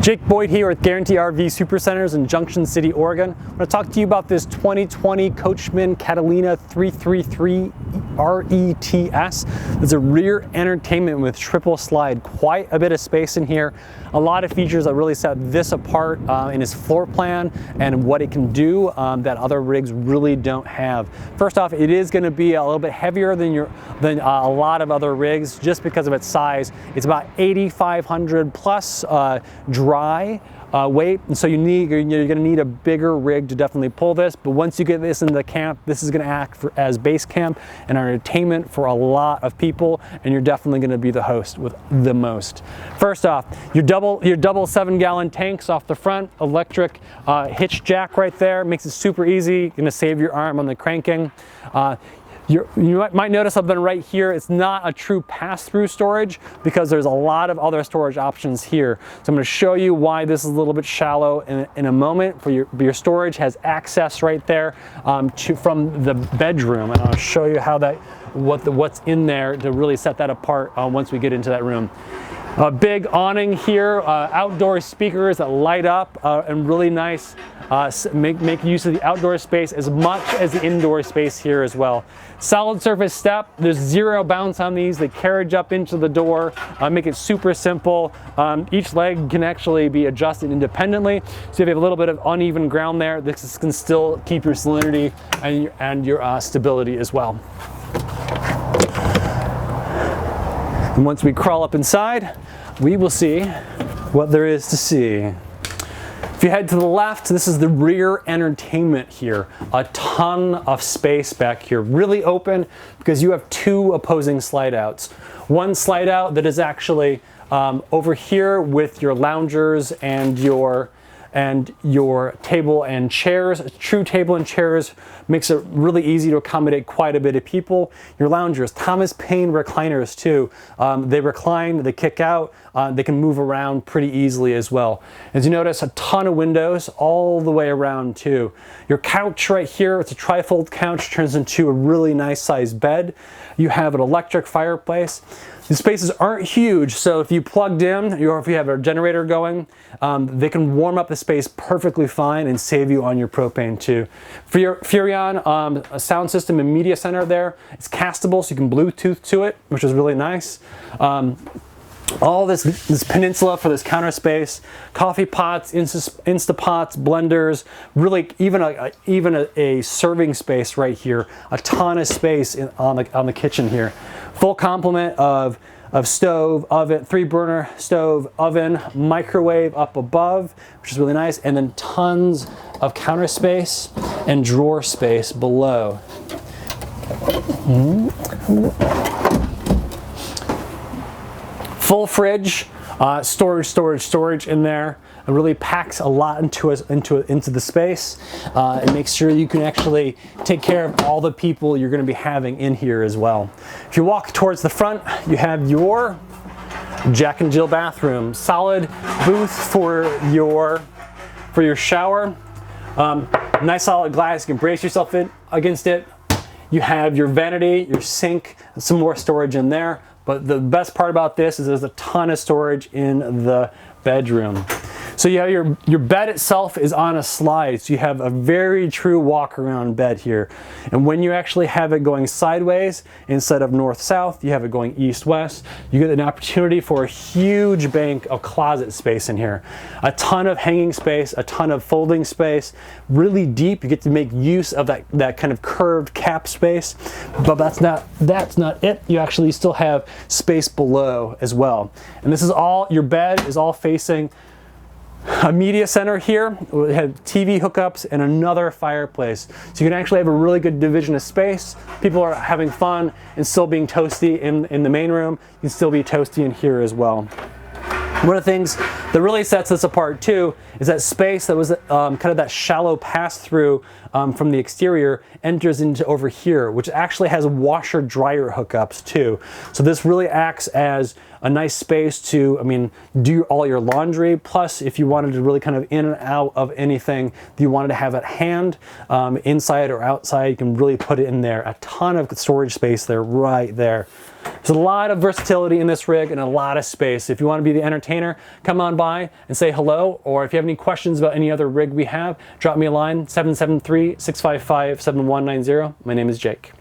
Jake Boyd here with Guaranty RV Supercenters in Junction City, Oregon. I'm going to talk to you about this 2020 Coachmen Catalina 333 RETS. It's a rear entertainment with triple slide. Quite a bit of space in here. A lot of features that really set this apart in its floor plan and what it can do that other rigs really don't have. First off, it is going to be a little bit heavier than a lot of other rigs just because of its size. It's about 8,500 plus dry weight, and so you're going to need a bigger rig to definitely pull this. But once you get this into the camp, this is going to act as base camp and entertainment for a lot of people, and you're definitely going to be the host with the most. First off, your double 7-gallon tanks off the front, electric hitch jack right there, makes it super easy. Going to save your arm on the cranking. You might notice something right here. It's not a true pass-through storage because there's a lot of other storage options here. So I'm going to show you why this is a little bit shallow in a moment. For your storage has access right there from the bedroom, and I'll show you how what's in there to really set that apart once we get into that room. A big awning here, outdoor speakers that light up and really nice. Make use of the outdoor space as much as the indoor space here as well. Solid surface step, there's zero bounce on these. They carriage up into the door, make it super simple. Each leg can actually be adjusted independently. So if you have a little bit of uneven ground there, this can still keep your salinity and your stability as well. And once we crawl up inside, we will see what there is to see. If you head to the left, this is the rear entertainment here. A ton of space back here, really open because you have two opposing slide outs. One slide out that is actually over here with your loungers and your table and chairs. A true table and chairs makes it really easy to accommodate quite a bit of people. Your loungers, Thomas Paine recliners too. They recline, they kick out, they can move around pretty easily as well. As you notice, a ton of windows all the way around too. Your couch right here, it's a trifold couch, turns into a really nice sized bed. You have an electric fireplace. The spaces aren't huge, so if you plugged in or if you have a generator going, they can warm up the space perfectly fine and save you on your propane too. For your Furrion a sound system and media center there, it's castable so you can Bluetooth to it, which is really nice. All this peninsula for this counter space, coffee pots, Instapots, blenders, really even a serving space right here. A ton of space on the kitchen here. Full complement of stove, oven, 3-burner stove, oven, microwave up above, which is really nice, and then tons of counter space and drawer space below. Full fridge, storage in there. It really packs a lot into the space. It makes sure you can actually take care of all the people you're going to be having in here as well. If you walk towards the front, you have your Jack and Jill bathroom. Solid booth for your shower. Nice solid glass. You can brace yourself in against it. You have your vanity, your sink, some more storage in there. But the best part about this is there's a ton of storage in the bedroom. So you have your bed itself is on a slide, so you have a very true walk-around bed here. And when you actually have it going sideways instead of north-south, you have it going east-west, you get an opportunity for a huge bank of closet space in here. A ton of hanging space, a ton of folding space, really deep. You get to make use of that kind of curved cap space, but that's not it. You actually still have space below as well. And this is all, your bed is all facing a media center here. We have TV hookups and another fireplace. So you can actually have a really good division of space. People are having fun and still being toasty in the main room. You can still be toasty in here as well. One of the things that really sets this apart too is that space that was kind of that shallow pass-through from the exterior enters into over here, which actually has washer-dryer hookups too. So this really acts as a nice space to, I mean, do all your laundry. Plus, if you wanted to really kind of in and out of anything that you wanted to have at hand, inside or outside, you can really put it in there. A ton of storage space there, right there. There's a lot of versatility in this rig and a lot of space. If you want to be the entertainer, come on by and say hello. Or if you have any questions about any other rig we have, drop me a line, 773-655-7190. My name is Jake.